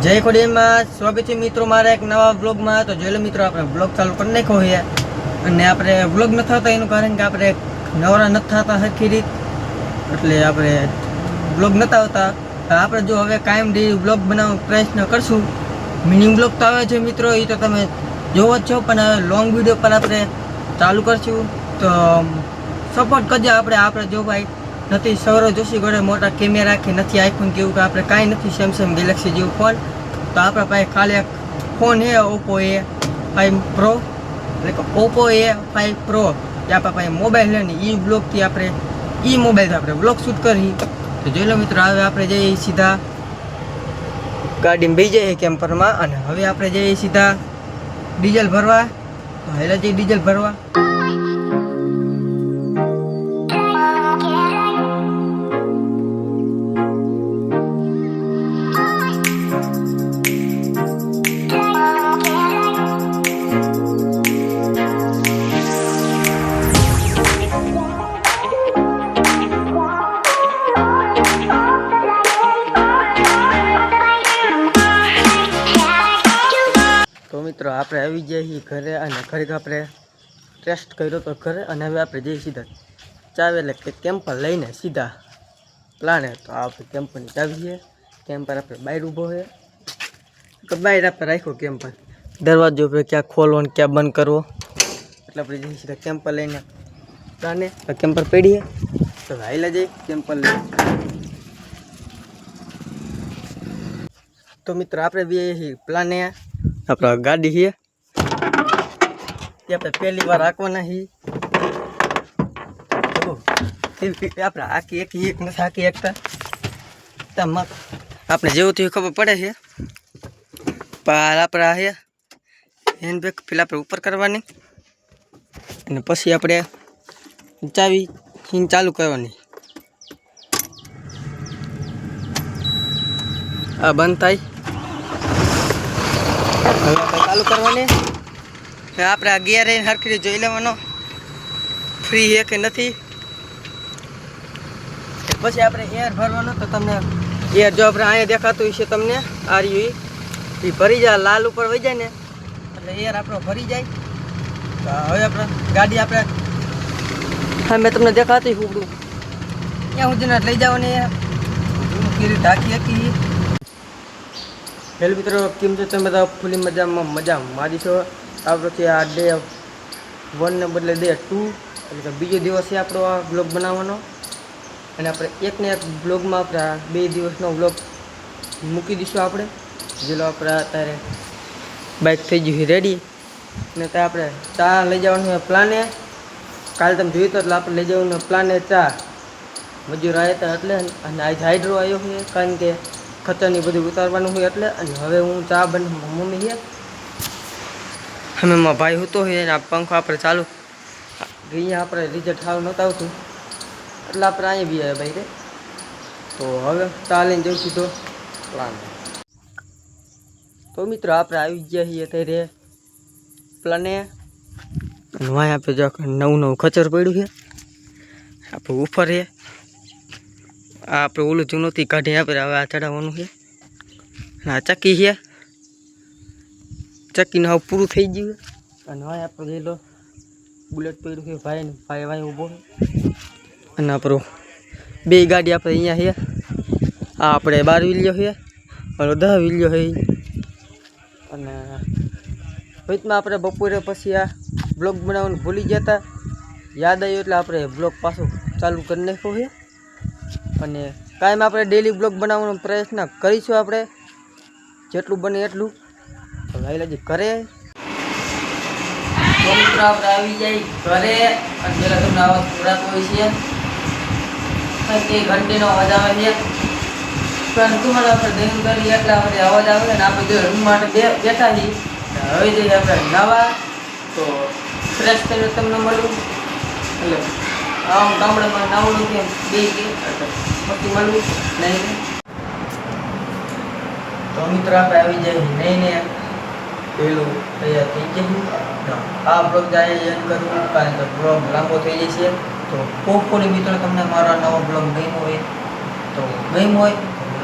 જય ખોડિયારમાં સ્વાગત છે મિત્રો મારા એક નવા બ્લોગમાં। તો જોઈ લો મિત્રો, આપણે બ્લોગ ચાલુ કરી નાખ્યો છે અને આપણે બ્લોગ નથી થતા એનું કારણ કે આપણે નવરા નથી થતા સરખી રીત, એટલે આપણે બ્લોગ નથી આવતા। આપણે જો હવે કાયમ ડેલી બ્લોગ બનાવવાનો પ્રયત્ન કરશું। મિનિંગ બ્લોગ તો આવે છે મિત્રો, એ તો તમે જોવો જ છો, પણ હવે લોંગ વિડીયો પર આપણે ચાલુ કરશું। તો સપોર્ટ કરજો। આપણે જો ભાઈ નથી સૌરવ જોશી ઘરે મોટા કેમેરા કે નથી આઈફોન કેવું કે આપણે કાંઈ નથી સેમસંગ ગેલેક્સી જેવું ફોન, તો આપણા પાસે ખાલી એક ફોન છે ઓપ્પો A5 Pro, એટલે કે ઓપ્પો A5 Pro એ આપણા પાસે મોબાઈલ છે ને એ બ્લોગથી આપણે મોબાઈલથી આપણે બ્લોગ શૂટ કરી। તો જોઈ લો મિત્રો, હવે આપણે જઈએ સીધા ગાડીમાં બેસી જઈએ કેમ્પરમાં, અને હવે આપણે જઈએ સીધા ડીઝલ ભરવા। તો હેલા જઈએ ડીઝલ ભરવા। તો મિત્રો આપણે આવી જઈએ છીએ ઘરે, અને ઘરે આપણે ટેસ્ટ કર્યો તો ઘરે, અને હવે આપણે જઈએ સીધા ચાવી એટલે કે કેમ્પર લઈને સીધા પ્લાને। તો આપણે કેમ્પરની ચાવી છે, કેમ્પર આપણે બહાર ઊભો છે, તો બહાર આપણે રાખ્યો કેમ્પર, દરવાજો આપણે ક્યાં ખોલવો ને ક્યાં બંધ કરવો, એટલે આપણે જઈએ સીધા કેમ્પર લઈને પ્લાને। તો કેમ્પર પડીએ તો હાઈલા જઈએ કેમ્પર લઈને। તો મિત્રો આપણે બી પ્લાને આપણા ગાડી છે તે આપણે પહેલી વાર હાંકવાના છીએ। આપણે હાંકી એક નથી હાંકી એકતા, આપણે જેવું થયું ખબર પડે છે, પણ આપણે આ છે હેન્ડ બ્રેક પેલા આપણે ઉપર કરવાની, અને પછી આપણે ચાવી ચાલુ કરવાની। આ બંધ થાય, હવે આપણે ચાલુ કરવાની। આપણે આ ગિયર હરખી જોઈ લેવાનો ફ્રી છે કે નથી, પછી આપણે એર ભરવાનો। તો તમને એર જો આપણે અહીંયા દેખાતું હશે તમને આ રહ્યું, એ ભરી જાય લાલ ઉપર વહી જાય ને એટલે એર આપણો ભરી જાય। તો હવે આપણે ગાડી આપણે હા મેં તમને દેખાતી ઉપડું ત્યાં સુધીના લઈ જવાની ઢાંકી હતી। હેલો મિત્રો, કેમ છો તમે બધા? ફૂલી મજામાં મારી છો। આપણો આ ડે 1 ને બદલે ડે 2, એટલે કે બીજો દિવસ છે આપણો આ બ્લોગ બનાવવાનો, અને આપણે એકને એક બ્લોગમાં આપણે 2 દિવસનો બ્લોગ મૂકી દઈશું આપણે। જેલો આપણે અત્યારે બાઇક થઈ ગયું રેડી, ને ત્યાં આપણે ચા લઈ જવાનું પ્લાને। કાલે તમે જોયું તો એટલે આપણે લઈ જવાનું પ્લાને ચા, મજૂર આવ્યા હતા એટલે, અને આજ હાઇડ્રો આવ્યો છે કારણ કે ખતરની બધું ઉતારવાનું હોય એટલે। અને હવે હું ચા મમ્મી છે અમે મારા ભાઈ હતો છે, આ પંખો આપણે ચાલુ અહીંયા આપણે રિઝલ્ટ સારું નહોતું આવતું એટલે આપણે અહીંયા બી આવ્યા ભાઈ। તો હવે ચા લઈને જવું સીધો પ્લાન। તો મિત્રો આપણે આવી ગયા છીએ અત્યારે પ્લાને, અને વાંય આપણે જો નવું ખચર પડ્યું છે આપણું ઉપર છે, આ આપણે ઓલું જૂનોથી કાઢી આપણે હવે આ ચડાવવાનું છે। આ ચક્કી છે, ચક્કીનું હવે પૂરું થઈ ગયું, અને હવે આપણે લઈ લો બુલેટ પડ્યું છે ભાઈ વાય ઊભો છે, અને આપણો 2 ગાડી આપણે અહીંયા છે, આ આપણે 12 વિલ્યો છે અને 10 વિલ્યો છે। અને વચમાં આપણે બપોરે પછી આ બ્લોગ બનાવવાનું ભૂલી ગયા હતા, યાદ આવ્યું એટલે આપણે બ્લોગ પાછો ચાલુ કરી નાખ્યો છે, અને કાયમ આપણે ડેલી બ્લોગ બનાવવાનો પ્રયત્ન કરીશું આપણે જેટલું બને એટલું। તો લાઈલાજી ઘરે તો મિત્રો આપણે આવી જાય ઘરે, અને પેલા તમને અવાજ થોડાક હોય છે કે ઘંટીનો અવાજ આવે છે, પણ તમારે આપણે દહીં કરી એટલે આપણે અવાજ આવે ને આપણે જો રૂમ માટે બેઠા છીએ। હવે જઈએ આપણે નવા, તો ફ્રેશ થઈને તમને મળું, એટલે આમ ગામડામાં નાવડું કેમ બે કે પછી મળવું નહીં। તો મિત્રો આપણે આવી જાય નહીં ને પેલું તૈયાર થઈ ગયું। આ બ્લોગ જાય એન્ડ કરવું કારણ કે બ્લોગ લાંબો થઈ જશે। તો ખૂબ મિત્રો તમને મારો નવો બ્લોગ ગમ્યો હોય તો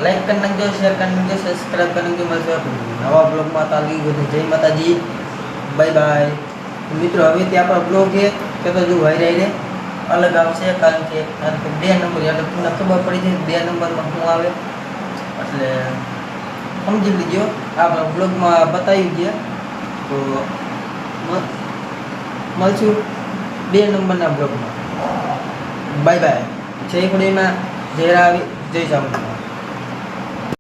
લાઈક કરી નાખજો, શેર કરી નાખજો, સબસ્ક્રાઈબ કરી નાખજો. મળશે નવા બ્લોગમાં. તાલી જય માતાજી, બાય બાય. મિત્રો હવેથી આપણો બ્લોગ છે કે તો જો ભાઈ રહી અલગ આવશે, કારણ કે 2 નંબર એટલે તમને ખબર પડી જાય 2 નંબરમાં શું આવે, એટલે સમજી લીજો. આ બ્લોગમાં બતાવી દઈએ તો મળશું 2 નંબરના બ્લોગમાં. Bye bye. જય ખુડીમાં, જય રાવી, જય ચામુંડા.